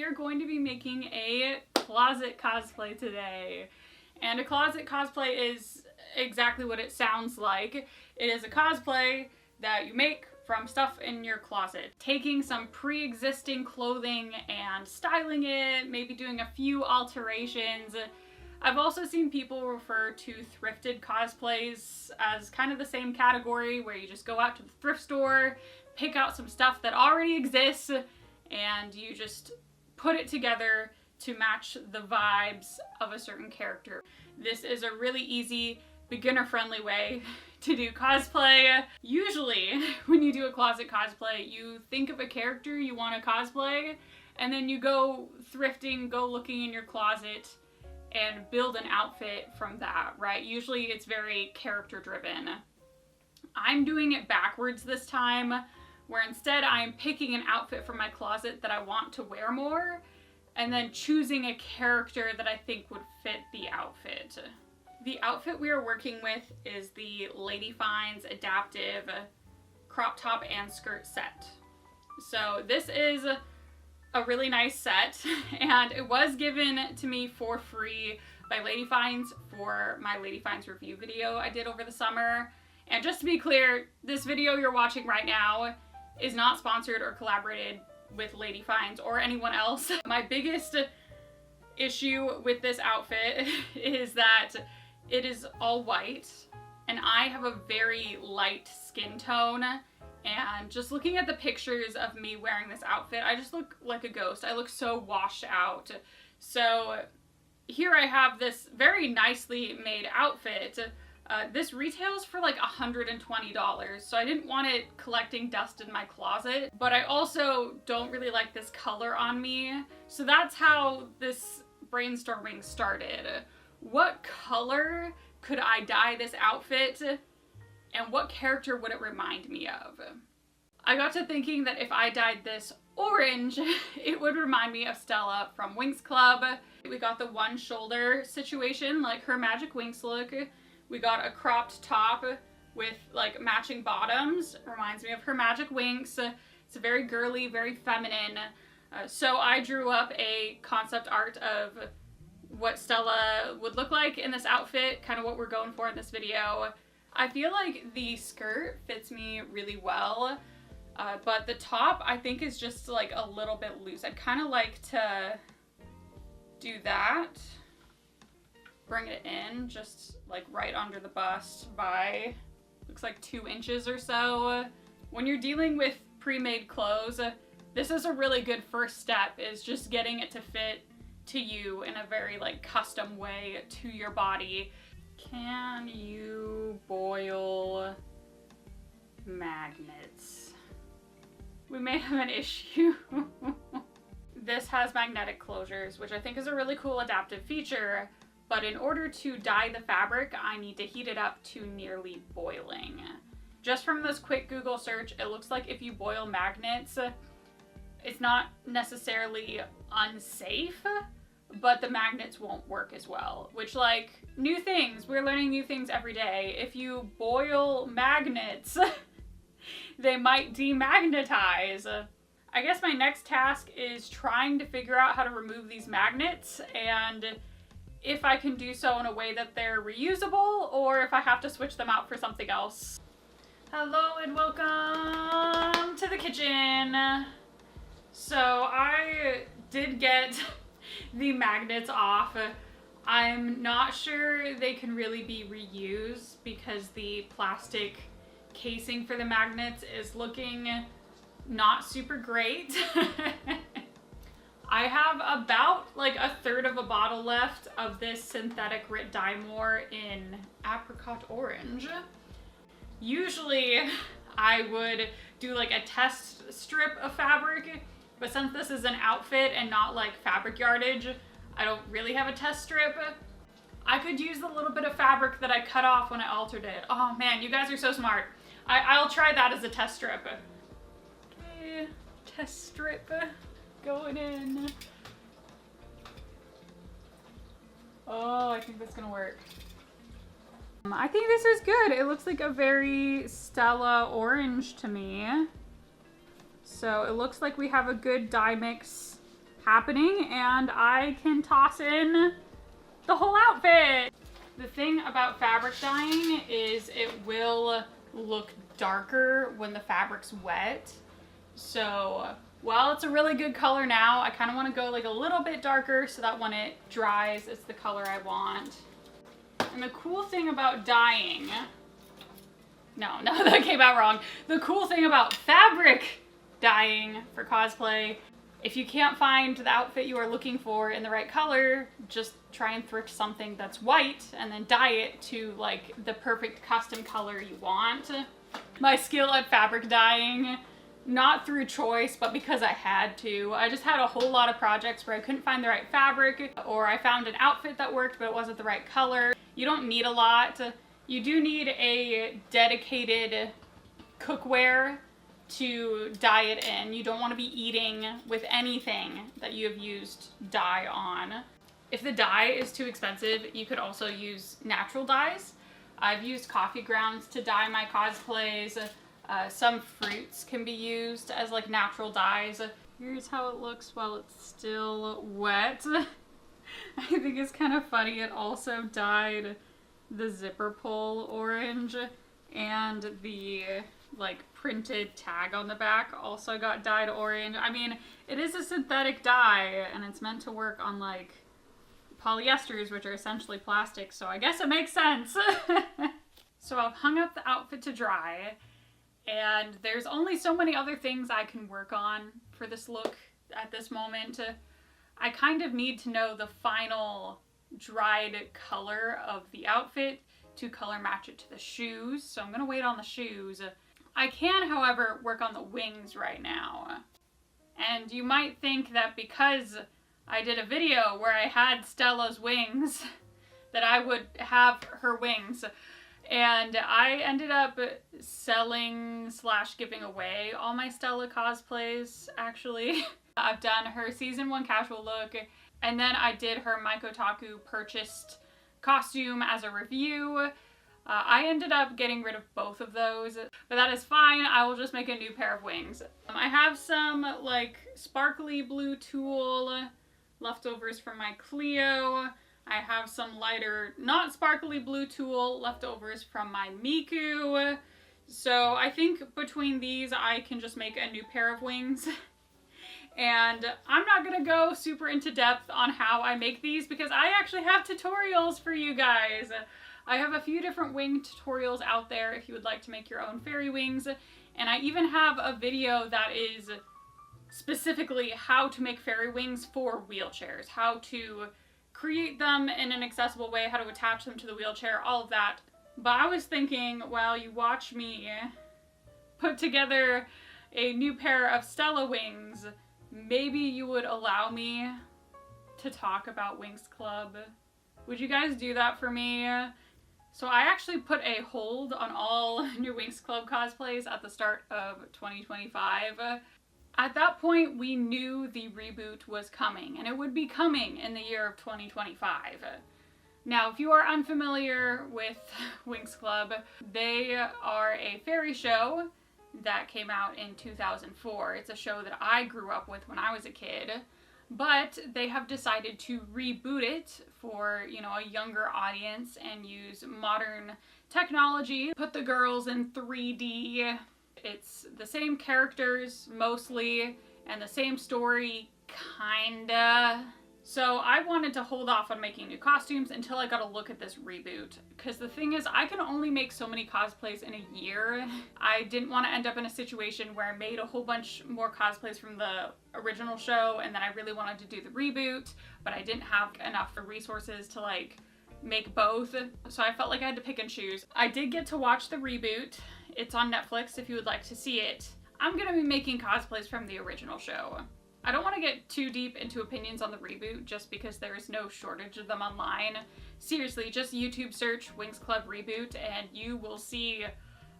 we are going to be making a closet cosplay today. And a closet cosplay is exactly what it sounds like. It is a cosplay that you make from stuff in your closet. Taking some pre-existing clothing and styling it, maybe doing a few alterations. I've also seen people refer to thrifted cosplays as kind of the same category, where you just go out to the thrift store, pick out some stuff that already exists, and you just put it together to match the vibes of a certain character. This is a really easy, beginner-friendly way to do cosplay. Usually, when you do a closet cosplay, you think of a character you want to cosplay, and then you go thrifting, go looking in your closet, and build an outfit from that, right? Usually it's very character-driven. I'm doing it backwards this time, where instead I'm picking an outfit from my closet that I want to wear more, and then choosing a character that I think would fit the outfit. The outfit we are working with is the Lady Finds Adaptive crop top and skirt set. So this is a really nice set, and it was given to me for free by Lady Finds for my Lady Finds review video I did over the summer. And just to be clear, this video you're watching right now is not sponsored or collaborated with Lady Finds or anyone else. My biggest issue with this outfit is that it is all white, and I have a very light skin tone. And just looking at the pictures of me wearing this outfit, I just look like a ghost. I look so washed out. So here I have this very nicely made outfit. This retails for like $120, so I didn't want it collecting dust in my closet, but I also don't really like this color on me. So that's how this brainstorming started. What color could I dye this outfit? And what character would it remind me of? I got to thinking that if I dyed this orange, it would remind me of Stella from Winx Club. We got the one shoulder situation, like her Magic Winx look. We got a cropped top with like matching bottoms. Reminds me of her Magic Winx. It's very girly, very feminine. So I drew up a concept art of what Stella would look like in this outfit, kind of what we're going for in this video. I feel like the skirt fits me really well, but the top I think is just like a little bit loose. I'd kind of like to do that, bring it in just like right under the bust by, looks like 2 inches or so. When you're dealing with pre-made clothes, this is a really good first step, is just getting it to fit to you in a very like custom way to your body. Can you boil magnets? We may have an issue. This has magnetic closures, which I think is a really cool adaptive feature, but in order to dye the fabric, I need to heat it up to nearly boiling. Just from this quick Google search, it looks like if you boil magnets, it's not necessarily unsafe, but the magnets won't work as well, which, like, new things. We're learning new things every day. If you boil magnets, they might demagnetize. I guess my next task is trying to figure out how to remove these magnets, and if I can do so in a way that they're reusable, or if I have to switch them out for something else. Hello and welcome to the kitchen. So I did get the magnets off. I'm not sure they can really be reused because the plastic casing for the magnets is looking not super great. I have about like 1/3 of a bottle left of this synthetic Rit Dye More in apricot orange. Usually I would do like a test strip of fabric, but since this is an outfit and not like fabric yardage, I don't really have a test strip. I could use the little bit of fabric that I cut off when I altered it. Oh man, you guys are so smart. I'll try that as a test strip. Okay, test strip going in. Oh, I think that's gonna work. I think this is good. It looks like a very Stella orange to me. So it looks like we have a good dye mix happening and I can toss in the whole outfit. The thing about fabric dyeing is it will look darker when the fabric's wet. So while it's a really good color now, I kind of want to go like a little bit darker so that when it dries, it's the color I want. And the cool thing about dyeing, no, that came out wrong. The cool thing about fabric dyeing for cosplay, if you can't find the outfit you are looking for in the right color, just try and thrift something that's white and then dye it to like the perfect custom color you want. My skill at fabric dyeing, not through choice, but because I had to. I just had a whole lot of projects where I couldn't find the right fabric, or I found an outfit that worked but it wasn't the right color. You don't need a lot. You do need a dedicated cookware to dye it in. You don't want to be eating with anything that you have used dye on. If the dye is too expensive, you could also use natural dyes. I've used coffee grounds to dye my cosplays. Some fruits can be used as like natural dyes. Here's how it looks while it's still wet. I think it's kind of funny. It also dyed the zipper pull orange, and the like printed tag on the back also got dyed orange. I mean, it is a synthetic dye and it's meant to work on like polyesters, which are essentially plastic, so I guess it makes sense. So I've hung up the outfit to dry, and there's only so many other things I can work on for this look at this moment. I kind of need to know the final dried color of the outfit to color match it to the shoes, so I'm gonna wait on the shoes. I can, however, work on the wings right now. And you might think that because I did a video where I had Stella's wings, that I would have her wings. And I ended up selling / giving away all my Stella cosplays, actually. I've done her season 1 casual look, and then I did her My Kotaku purchased costume as a review. I ended up getting rid of both of those, but that is fine. I will just make a new pair of wings. I have some like sparkly blue tulle leftovers from my Clio. I have some lighter, not sparkly blue tulle leftovers from my Miku. So I think between these I can just make a new pair of wings. And I'm not gonna go super into depth on how I make these because I actually have tutorials for you guys. I have a few different wing tutorials out there if you would like to make your own fairy wings. And I even have a video that is specifically how to make fairy wings for wheelchairs, how to create them in an accessible way, how to attach them to the wheelchair, all of that. But I was thinking, while you watch me put together a new pair of Stella wings, maybe you would allow me to talk about Winx Club. Would you guys do that for me? So I actually put a hold on all new Winx Club cosplays at the start of 2025. At that point, we knew the reboot was coming, and it would be coming in the year of 2025. Now, if you are unfamiliar with Winx Club, they are a fairy show that came out in 2004. It's a show that I grew up with when I was a kid, but they have decided to reboot it for, you know, a younger audience and use modern technology, put the girls in 3D. It's the same characters, mostly, and the same story, kinda. So I wanted to hold off on making new costumes until I got a look at this reboot. Because the thing is, I can only make so many cosplays in a year. I didn't want to end up in a situation where I made a whole bunch more cosplays from the original show, and then I really wanted to do the reboot, but I didn't have enough resources to, like, make both. So I felt like I had to pick and choose. I did get to watch the reboot. It's on Netflix if you would like to see it. I'm gonna be making cosplays from the original show. I don't want to get too deep into opinions on the reboot just because there is no shortage of them online. Seriously, just YouTube search Winx Club Reboot and you will see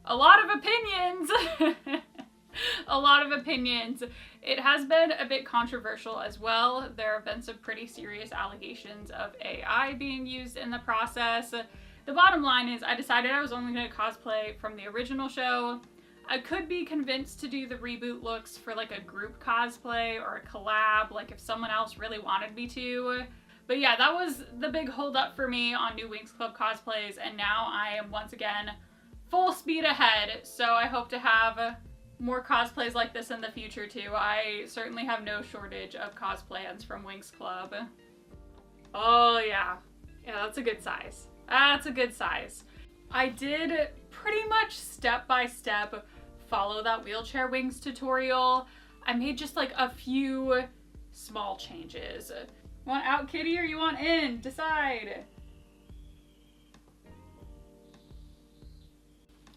a lot of opinions. A lot of opinions. It has been a bit controversial as well. There have been some pretty serious allegations of AI being used in the process. The bottom line is I decided I was only going to cosplay from the original show. I could be convinced to do the reboot looks for like a group cosplay or a collab, like if someone else really wanted me to. But yeah, that was the big holdup for me on new Winx Club cosplays, and now I am once again full speed ahead, so I hope to have more cosplays like this in the future too. I certainly have no shortage of cosplans from Winx Club. Oh yeah. Yeah, that's a good size. That's a good size. I did pretty much step by step follow that wheelchair wings tutorial. I made just like a few small changes. Want out, kitty, or you want in? Decide.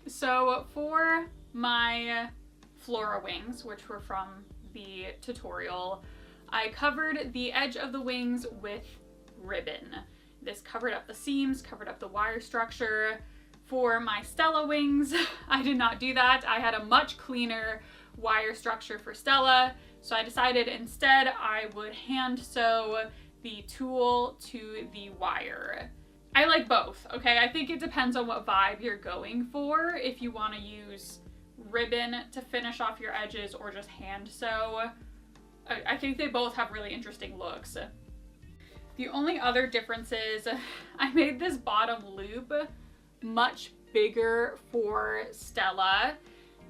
So for my Flora wings, which were from the tutorial, I covered the edge of the wings with ribbon. This covered up the seams, covered up the wire structure. For my Stella wings, I did not do that. I had a much cleaner wire structure for Stella, so I decided instead I would hand sew the tulle to the wire. I like both, okay? I think it depends on what vibe you're going for, if you want to use ribbon to finish off your edges or just hand sew. I think they both have really interesting looks. The only other difference is I made this bottom loop much bigger for Stella.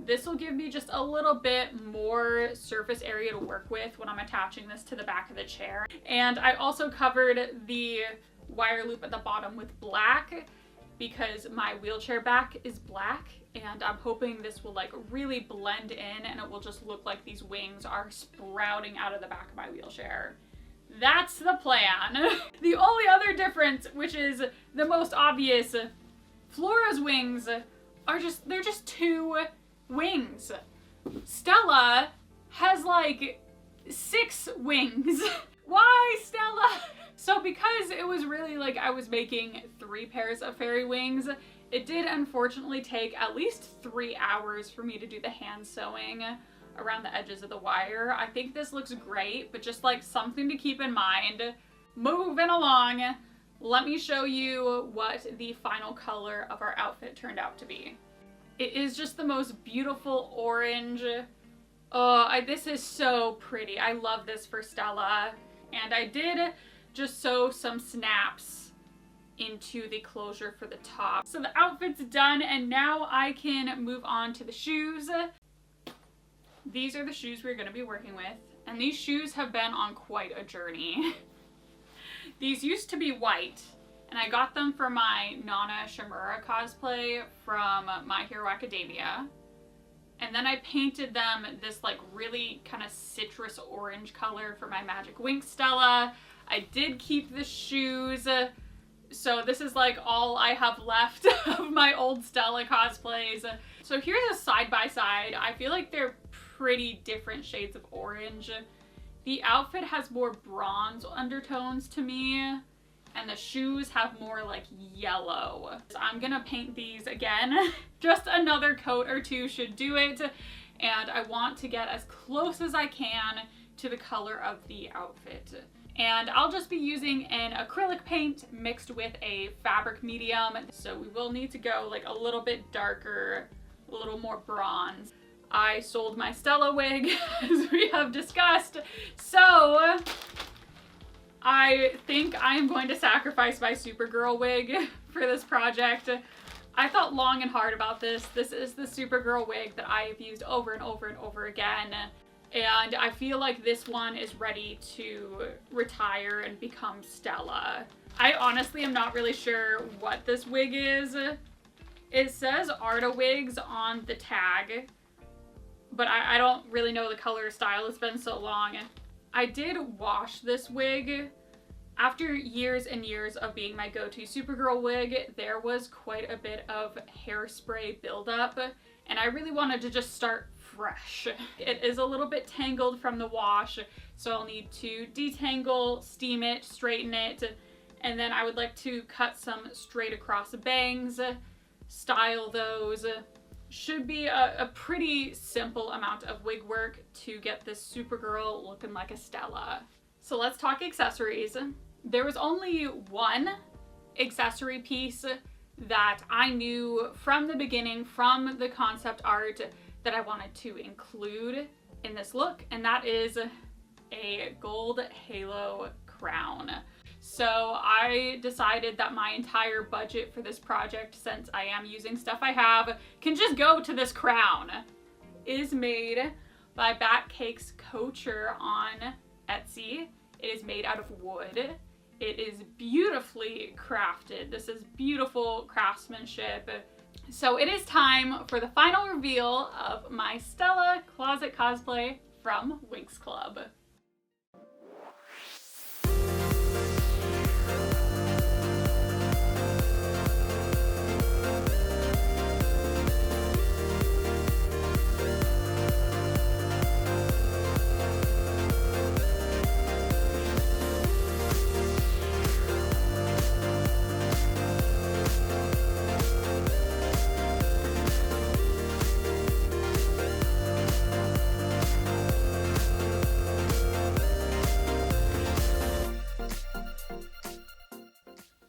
This will give me just a little bit more surface area to work with when I'm attaching this to the back of the chair. And I also covered the wire loop at the bottom with black because my wheelchair back is black, and I'm hoping this will like really blend in and it will just look like these wings are sprouting out of the back of my wheelchair. That's the plan. The only other difference, which is the most obvious, Flora's wings are they're just two wings. Stella has like 6 wings. Why, Stella? So because it was really like I was making 3 pairs of fairy wings, it did unfortunately take at least 3 hours for me to do the hand sewing around the edges of the wire. I think this looks great, but just like something to keep in mind. Moving along, let me show you what the final color of our outfit turned out to be. It is just the most beautiful orange. Oh, this is so pretty. I love this for Stella. And I did just sew some snaps into the closure for the top. So the outfit's done, and now I can move on to the shoes. These are the shoes we're going to be working with, and these shoes have been on quite a journey. These used to be white, and I got them for my Nana Shimura cosplay from My Hero Academia. And then I painted them this like really kind of citrus orange color for my Magic Winx Stella. I did keep the shoes, so this is like all I have left of my old Stella cosplays. So here's a side-by-side. I feel like they're pretty different shades of orange. The outfit has more bronze undertones to me, and the shoes have more like yellow. So I'm gonna paint these again. Just another coat or two should do it, and I want to get as close as I can to the color of the outfit. And I'll just be using an acrylic paint mixed with a fabric medium, so we will need to go like a little bit darker, a little more bronze. I sold my Stella wig, as we have discussed, so I think I'm going to sacrifice my Supergirl wig for this project. I thought long and hard about this. This is the Supergirl wig that I have used over and over and over again, and I feel like this one is ready to retire and become Stella. I honestly am not really sure what this wig is. It says Arta Wigs on the tag, but I don't really know the color or style. It's been so long. I did wash this wig. After years and years of being my go-to Supergirl wig, there was quite a bit of hairspray buildup, and I really wanted to just start fresh. It is a little bit tangled from the wash, so I'll need to detangle, steam it, straighten it, and then I would like to cut some straight across bangs, style those. Should be a pretty simple amount of wig work to get this Supergirl looking like a Stella. So let's talk accessories. There was only one accessory piece that I knew from the beginning, from the concept art, that I wanted to include in this look, and that is a gold halo crown. So I decided that my entire budget for this project, since I am using stuff I have, can just go to this crown. It is made by Bat Cakes Couture on Etsy. It is made out of wood. It is beautifully crafted. This is beautiful craftsmanship. So it is time for the final reveal of my Stella closet cosplay from Winx Club.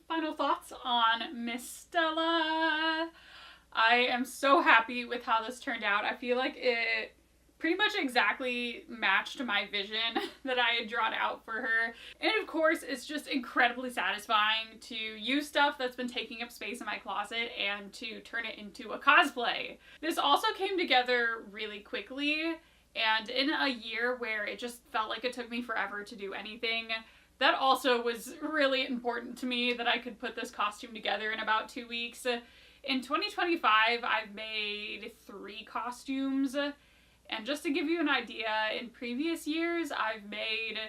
Final thoughts on Miss Stella. I am so happy with how this turned out. I feel like it pretty much exactly matched my vision that I had drawn out for her. And of course, it's just incredibly satisfying to use stuff that's been taking up space in my closet and to turn it into a cosplay. This also came together really quickly, and in a year where it just felt like it took me forever to do anything, that also was really important to me, that I could put this costume together in about 2 weeks. In 2025, I've made 3 costumes, and just to give you an idea, in previous years, I've made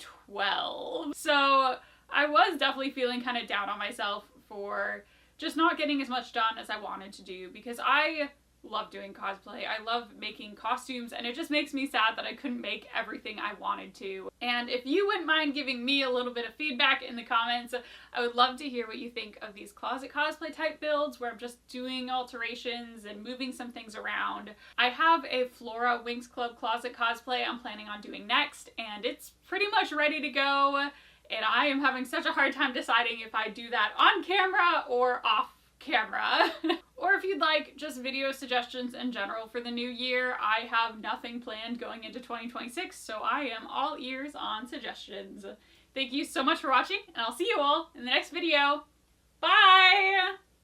12. So I was definitely feeling kind of down on myself for just not getting as much done as I wanted to do, because I love doing cosplay. I love making costumes, and it just makes me sad that I couldn't make everything I wanted to. And if you wouldn't mind giving me a little bit of feedback in the comments, I would love to hear what you think of these closet cosplay type builds where I'm just doing alterations and moving some things around. I have a Flora Winx Club Closet cosplay I'm planning on doing next, and it's pretty much ready to go, and I am having such a hard time deciding if I do that on camera or off camera. Or if you'd like just video suggestions in general for the new year, I have nothing planned going into 2026, so I am all ears on suggestions. Thank you so much for watching, and I'll see you all in the next video. Bye!